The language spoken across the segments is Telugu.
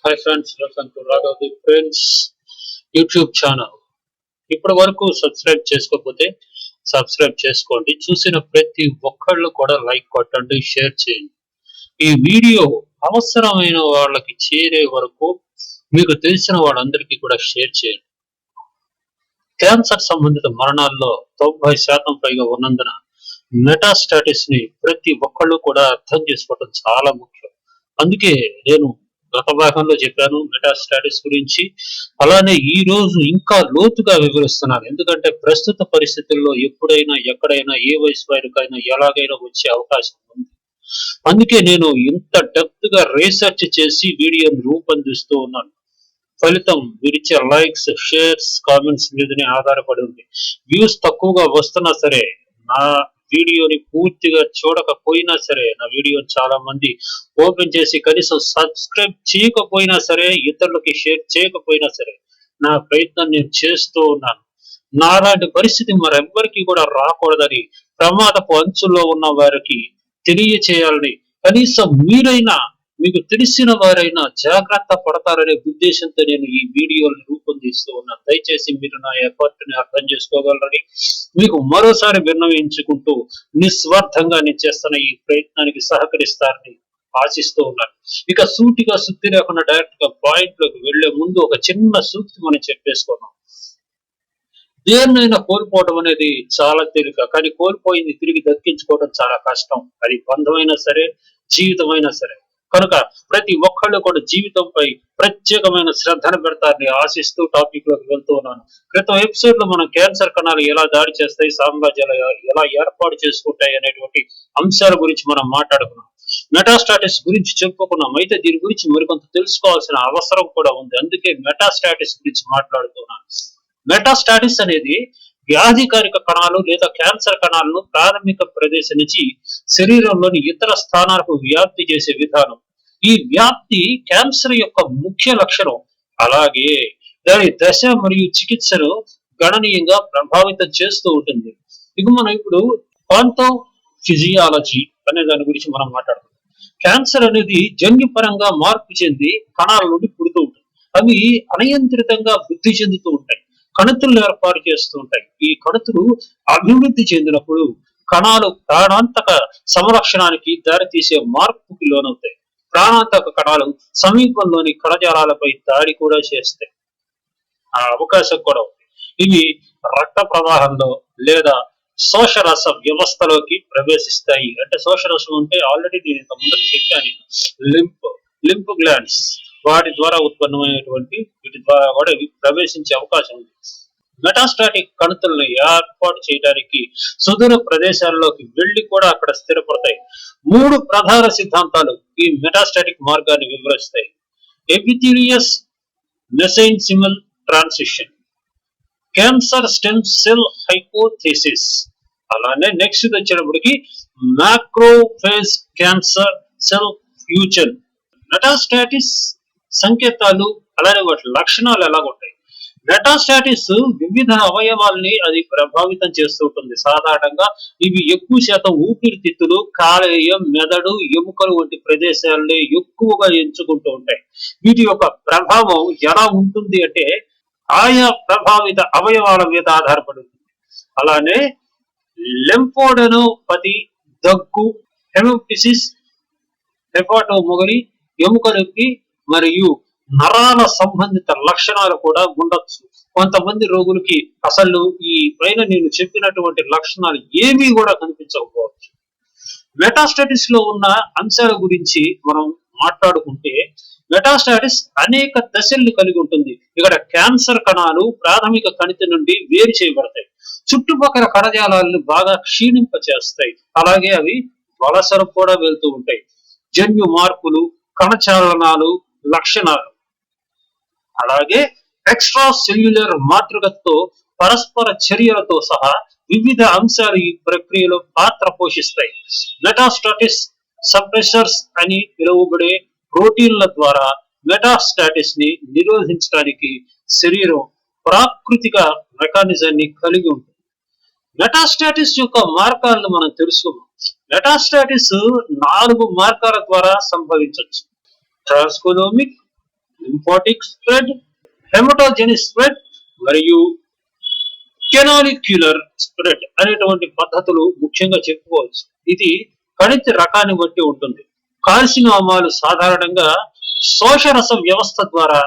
Hi friends, welcome to Raghav the friends YouTube channel. ఇప్పటి వరకు సబ్స్క్రైబ్ చేసుకోకపోతే సబ్స్క్రైబ్ చేసుకోండి. చూసిన ప్రతి ఒక్కళ్ళు కూడా లైక్ కొట్టండి, షేర్ చేయండి. ఈ వీడియో అవసరమైన వాళ్ళకి చేరే వరకు మీకు తెలిసిన వాళ్ళందరికీ కూడా షేర్ చేయండి. క్యాన్సర్ సంబంధిత మరణాల్లో 90% పైగా ఉన్నందున మెటాస్టాటిస్ ని ప్రతి ఒక్కళ్ళు కూడా అర్థం చేసుకోవడం చాలా ముఖ్యం. అందుకే నేను గత భాగంలో చెప్పాను మెటాస్టాటిస్ గురించి. అలానే ఈ రోజు ఇంకా లోతుగా వివరిస్తున్నాను. ఎందుకంటే ప్రస్తుత పరిస్థితుల్లో ఎప్పుడైనా ఎక్కడైనా ఏ వయసు వారికైనా ఎలాగైనా వచ్చే అవకాశం ఉంది. అందుకే నేను ఇంత డెప్త్ గా రీసెర్చ్ చేసి వీడియోని రూపొందిస్తూ ఉన్నాను. ఫలితం మీరిచ్చే లైక్స్, షేర్స్, కామెంట్స్ మీదనే ఆధారపడి ఉంది. వ్యూస్ తక్కువగా వస్తున్నా సరే, నా వీడియోని పూర్తిగా చూడకపోయినా సరే, నా వీడియోని చాలా మంది ఓపెన్ చేసి కనీసం సబ్స్క్రైబ్ చేయకపోయినా సరే, ఇతరులకి షేర్ చేయకపోయినా సరే, నా ప్రయత్నం నేను చేస్తూ ఉన్నాను. నాలాంటి పరిస్థితి మరెవ్వరికి కూడా రాకూడదని, ప్రమాదపు అంచుల్లో ఉన్న వారికి తెలియచేయాలని, కనీసం మీరైనా, మీకు తెలిసిన వారైనా జాగ్రత్త పడతారనే ఉద్దేశంతో నేను ఈ వీడియోని రూపొందిస్తూ ఉన్నాను. దయచేసి మీరు నా ఎఫర్ట్ ని అర్థం చేసుకోగలరని మీకు మరోసారి విన్నవించుకుంటూ నిస్వార్థంగా నేను చేస్తున్న ఈ ప్రయత్నానికి సహకరిస్తారని ఆశిస్తూ ఉన్నాను. ఇక సూటిగా సుత్తి లేకుండా డైరెక్ట్ గా పాయింట్ లోకి వెళ్లే ముందు ఒక చిన్న సూక్తి మనం చెప్పేసుకున్నాం. దేన్నైనా కోల్పోవడం అనేది చాలా తేలిక, కానీ కోల్పోయింది తిరిగి దక్కించుకోవడం చాలా కష్టం. అది బంధమైనా సరే, జీవితమైనా సరే. కనుక ప్రతి ఒక్కళ్ళు కూడా జీవితంపై ప్రత్యేకమైన శ్రద్ధను పెడతారని ఆశిస్తూ టాపిక్ లోకి వెళ్తూ ఉన్నాను. క్రితం ఎపిసోడ్ లో మనం క్యాన్సర్ కణాలు ఎలా దాడి చేస్తాయి, సామ్రాజ్యాలు ఎలా ఏర్పాటు చేసుకుంటాయి అనేటువంటి అంశాల గురించి మనం మాట్లాడుకున్నాం. మెటాస్టాటిస్ గురించి చెప్పుకున్నాం. అయితే దీని గురించి మరికొంత తెలుసుకోవాల్సిన అవసరం కూడా ఉంది. అందుకే మెటాస్టాటిస్ గురించి మాట్లాడుతున్నాను. మెటాస్టాటిస్ అనేది వ్యాధికారిక కణాలు లేదా క్యాన్సర్ కణాలను ప్రాథమిక ప్రదేశం నుంచి శరీరంలోని ఇతర స్థానాలకు వ్యాప్తి చేసే విధానం. ఈ వ్యాప్తి క్యాన్సర్ యొక్క ముఖ్య లక్షణం. అలాగే దాని దశ మరియు చికిత్సను గణనీయంగా ప్రభావితం చేస్తూ ఉంటుంది. ఇక మనం ఇప్పుడు పాంథోఫిజియాలజీ అనే దాని గురించి మనం మాట్లాడుతున్నాం. క్యాన్సర్ అనేది జన్యుపరంగా మార్పు చెంది కణాల నుండి పుడుతూ ఉంటుంది. అవి అనియంత్రితంగా వృద్ధి చెందుతూ ఉంటాయి, కణుతులను ఏర్పాటు చేస్తూ ఉంటాయి. ఈ కణుతులు అభివృద్ధి చెందినప్పుడు కణాలు ప్రాణాంతక సంరక్షణానికి దారితీసే మార్పుకి లోనవుతాయి. ప్రాణాంతక కణాలు సమీపంలోని కణజాలాలపై దాడి కూడా చేస్తాయి. ఆ అవకాశం కూడా ఉంది. ఇవి రక్త ప్రవాహంలో లేదా శోషరస వ్యవస్థలోకి ప్రవేశిస్తాయి. అంటే శోషరసం అంటే ఆల్రెడీ నేను ఇంత ముందు చెప్పాను. లింప్ గ్లాండ్స్, వాటి ద్వారా ఉత్పన్నమైనటువంటి వీటి ద్వారా కూడా ప్రవేశించే అవకాశం ఉంది. మెటాస్టాటిక్ కణుతులను ఏర్పాటు చేయడానికి సుదూర ప్రదేశాల్లోకి వెళ్లి కూడా అక్కడ స్థిరపడతాయి. 3 ప్రధాన సిద్ధాంతాలు ఈ మెటాస్టాటిక్ మార్గాన్ని వివరిస్తాయి. Epithelial mesenchymal transition, cancer stem cell hypothesis, అలానే నెక్స్ట్ వచ్చేటప్పటికి macrophage cancer cell fusion. Metastasis సంకేతాలు అలానే వాటి లక్షణాలు ఎలా ఉంటాయి? మెటాస్టాటిస్ వివిధ అవయవాల్ని అది ప్రభావితం చేస్తూ ఉంటుంది. సాధారణంగా ఇవి ఎక్కువ శాతం ఊపిరితిత్తులు, కాలేయం, మెదడు, ఎముకలు వంటి ప్రదేశాలని ఎక్కువగా ఎంచుకుంటూ ఉంటాయి. వీటి యొక్క ప్రభావం ఎలా ఉంటుంది అంటే ఆయా ప్రభావిత అవయవాల మీద ఆధారపడి ఉంటుంది. అలానే లెంఫోడెనోపతి, దగ్గు, హెమోప్టిసిస్, హెపాటోమొగలి, ఎముక నొప్పి మరియు నరాల సంబంధిత లక్షణాలు కూడా ఉండొచ్చు. కొంతమంది రోగులకి అసలు ఈ పైన నేను చెప్పినటువంటి లక్షణాలు ఏమీ కూడా కనిపించకపోవచ్చు. మెటాస్టాటిస్ లో ఉన్న అంశాల గురించి మనం మాట్లాడుకుంటే, మెటాస్టాటిస్ అనేక దశల్ని కలిగి ఉంటుంది. ఇక్కడ క్యాన్సర్ కణాలు ప్రాథమిక కణితి నుండి వేరు చేయబడతాయి, చుట్టుపక్కల కణజాలాలను బాగా క్షీణింపచేస్తాయి. అలాగే అవి వలసలు కూడా వెళ్తూ ఉంటాయి. జన్యు మార్పులు, కణచాలనాలు, లక్షణాలు, అలాగే ఎక్స్ట్రా సెల్యులర్ మాతృకతో పరస్పర చర్యలతో సహా వివిధ అంశాలు ఈ ప్రక్రియలో పాత్ర పోషిస్తాయి. మెటాస్టాటిస్ సప్రెసర్స్ అని పిలువబడే ప్రోటీన్ల ద్వారా మెటాస్టాటిస్ ని నిరోధించడానికి శరీరం ప్రాకృతిక మెకానిజాన్ని కలిగి ఉంటుంది. మెటాస్టాటిస్ యొక్క మార్గాలను మనం తెలుసుకున్నాం. మెటాస్టాటిస్ 4 మార్గాల ద్వారా సంభవించవచ్చు. ట్రాన్స్కోనోమిక్, లింఫాటిక్ స్ప్రెడ్, హెమటోజెనిక్ స్ప్రెడ్ మరియు కెనాలిక్యులర్ స్ప్రెడ్ అనేటువంటి పద్ధతులు ముఖ్యంగా చెప్పుకోవచ్చు. ఇది కణితి రకాన్ని బట్టి ఉంటుంది. కార్సినోమాలు సాధారణంగా శోషరస వ్యవస్థ ద్వారా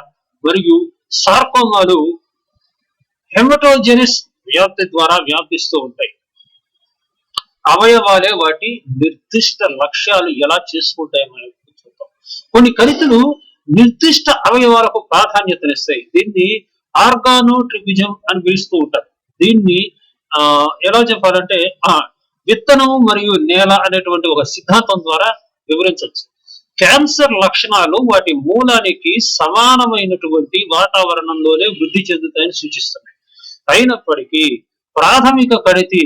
మరియు సార్కోమాలు హెమటోజెనిస్ వ్యాప్తి ద్వారా వ్యాపిస్తూ ఉంటాయి. అవయవాలే వాటి నిర్దిష్ట లక్ష్యాలు ఎలా చేసుకుంటాయో మనం చూద్దాం. కొన్ని కణితులు నిర్దిష్ట అవయవాలకు ప్రాధాన్యతనిస్తాయి. దీన్ని ఆర్గానోట్రిపిజం అని పిలుస్తూ ఉంటారు. దీన్ని ఎలా చెప్పాలంటే విత్తనం మరియు నేల అనేటువంటి ఒక సిద్ధాంతం ద్వారా వివరించవచ్చు. క్యాన్సర్ లక్షణాలు వాటి మూలానికి సమానమైనటువంటి వాతావరణంలోనే వృద్ధి చెందుతాయని సూచిస్తున్నాయి. అయినప్పటికీ ప్రాథమిక కణితి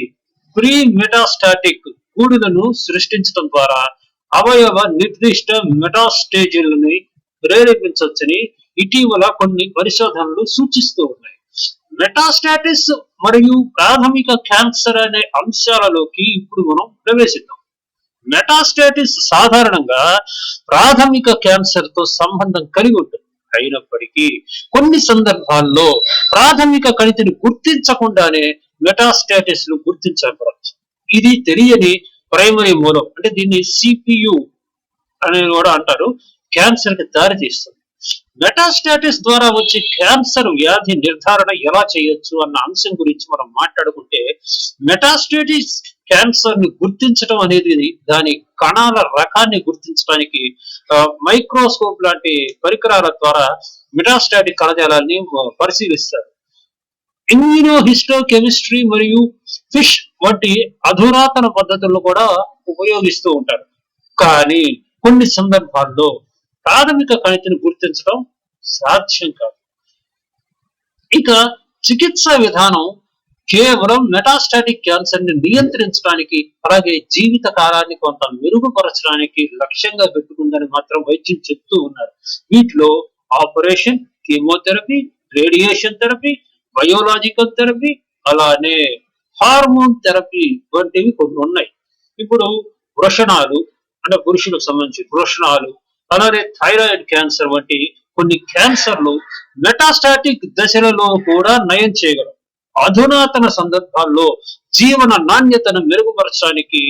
ప్రీ మెటాస్టాటిక్ గూడులను సృష్టించడం ద్వారా అవయవ నిర్దిష్ట మెటాస్టేజీలని ప్రేరేపించవచ్చని ఇటీవల కొన్ని పరిశోధనలు సూచిస్తూ ఉన్నాయి. మెటాస్టాటిస్ మరియు ప్రాథమిక క్యాన్సర్ అనే అంశాలలోకి ఇప్పుడు మనం ప్రవేశిద్దాం. మెటాస్టాటిస్ సాధారణంగా ప్రాథమిక క్యాన్సర్ తో సంబంధం కలిగి ఉంటుంది. అయినప్పటికీ కొన్ని సందర్భాల్లో ప్రాథమిక కణితిని గుర్తించకుండానే మెటాస్టాటిస్ ను గుర్తించబడవచ్చు. ఇది తెలియని ప్రైమరీ మూలం, అంటే దీన్ని సిపియు అని కూడా అంటారు, క్యాన్సర్ కి దారితీస్తుంది. మెటాస్టాటిస్ ద్వారా వచ్చే క్యాన్సర్ వ్యాధి నిర్ధారణ ఎలా చేయొచ్చు అన్న అంశం గురించి మనం మాట్లాడుకుంటే, మెటాస్టాటిస్ క్యాన్సర్ ని గుర్తించడం అనేది దాని కణాల రకాన్ని గుర్తించడానికి మైక్రోస్కోప్ లాంటి పరికరాల ద్వారా మెటాస్టాటిక్ కణజాలాన్ని పరిశీలిస్తారు. ఇమ్యూనోహిస్టోకెమిస్ట్రీ మరియు ఫిష్ వంటి అధునాతన పద్ధతులను కూడా ఉపయోగిస్తూ ఉంటారు. కానీ కొన్ని సందర్భాల్లో ప్రాథమిక కణితిని గుర్తించడం సాధ్యం కాదు. ఇక చికిత్సా విధానం కేవలం మెటాస్టాటిక్ క్యాన్సర్ ని నియంత్రించడానికి, అలాగే జీవిత కాలాన్ని కొంత మెరుగుపరచడానికి లక్ష్యంగా పెట్టుకుందని మాత్రం వైద్యం చెప్తూ ఉన్నారు. వీటిలో operation, chemotherapy, radiation therapy, biological therapy, అలానే హార్మోన్ థెరపీ వంటివి కొన్ని ఉన్నాయి. ఇప్పుడు వృషణాలు అంటే పురుషులకు సంబంధించి వృషణాలు, అలానే థైరాయిడ్ క్యాన్సర్ వంటి కొన్ని క్యాన్సర్లు మెటాస్టాటిక్ దశలలో కూడా నయం చేయగలవు. అధునాతన సందర్భాల్లో జీవన నాణ్యతను మెరుగుపరచడానికి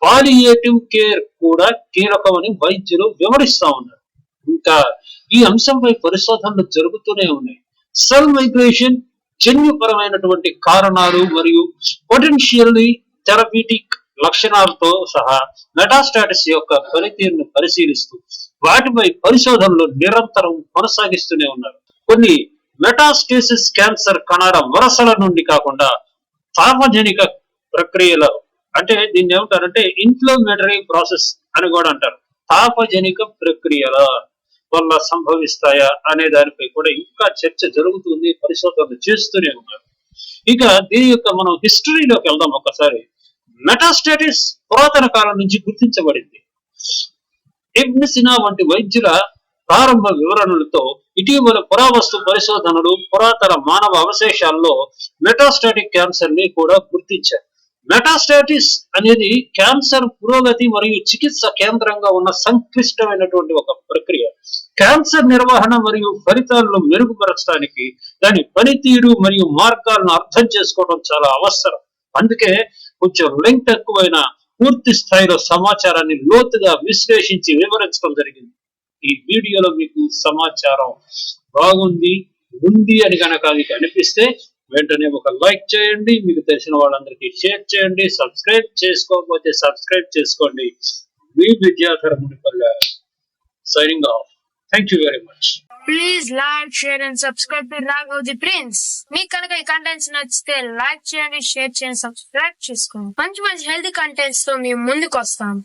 పాలియేటివ్ కేర్ కూడా కీలకమని వైద్యులు వివరిస్తా ఉన్నారు. ఇంకా ఈ అంశంపై పరిశోధనలు జరుగుతూనే ఉన్నాయి. సెల్ మైగ్రేషన్, జన్యుపరమైనటువంటి కారణాలు మరియు పొటెన్షియల్లీ థెరపీటిక్ లక్షణాలతో సహా మెటాస్టాటిస్ యొక్క పనితీరును పరిశీలిస్తూ వాటిపై పరిశోధనలు నిరంతరం కొనసాగిస్తూనే ఉన్నారు. కొన్ని మెటాస్టేసిస్ క్యాన్సర్ కణాల వరసల నుండి కాకుండా తాపజనిక ప్రక్రియల, అంటే దీన్ని ఏమంటారంటే ఇన్ఫ్లమేటరీ ప్రాసెస్ అని కూడా అంటారు, తాపజనిక ప్రక్రియల వల్ల సంభవిస్తాయా అనే దానిపై కూడా ఇంకా చర్చ జరుగుతుంది, పరిశోధనలు చేస్తూనే ఉన్నారు. ఇక దీని యొక్క మనం హిస్టరీలోకి వెళ్దాం. ఒకసారి మెటాస్టాటిస్ పురాతన కాలం నుంచి గుర్తించబడింది. ఇబ్న్ సినా వంటి వైద్యుల ప్రారంభ వివరణలతో ఇటీవల పురావస్తు పరిశోధనలు పురాతన మానవ అవశేషాల్లో మెటాస్టాటిక్ క్యాన్సర్ ని కూడా గుర్తించారు. మెటాస్టాటిస్ అనేది క్యాన్సర్ పురోగతి మరియు చికిత్స కేంద్రంగా ఉన్న సంక్లిష్టమైనటువంటి ఒక ప్రక్రియ. క్యాన్సర్ నిర్వహణ మరియు ఫలితాలను మెరుగుపరచడానికి దాని పనితీరు మరియు మార్గాలను అర్థం చేసుకోవడం చాలా అవసరం. అందుకే కొంచెం లెంగ్త్ ఎక్కువైన పూర్తి స్థాయిలో సమాచారాన్ని లోతుగా విశ్లేషించి వివరించడం జరిగింది. ఈ వీడియోలో మీకు సమాచారం బాగుంది అని కనుక మీకు అనిపిస్తే వెంటనే ఒక లైక్ చేయండి, మీకు తెలిసిన వాళ్ళందరికీ షేర్ చేయండి, సబ్స్క్రైబ్ చేసుకోకపోతే సబ్స్క్రైబ్ చేసుకోండి. మీ Vidyadhara Munipalle signing off. Thank you very much. Please like, share and subscribe to Raghav the prince. మీకు కనుక ఈ కంటెంట్స్ నచ్చితే లైక్ చేయండి, షేర్ చేయండి, సబ్స్క్రైబ్ చేసుకోండి. మంచి మంచి హెల్తీ కంటెంట్స్ తో మేము ముందుకు వస్తాం.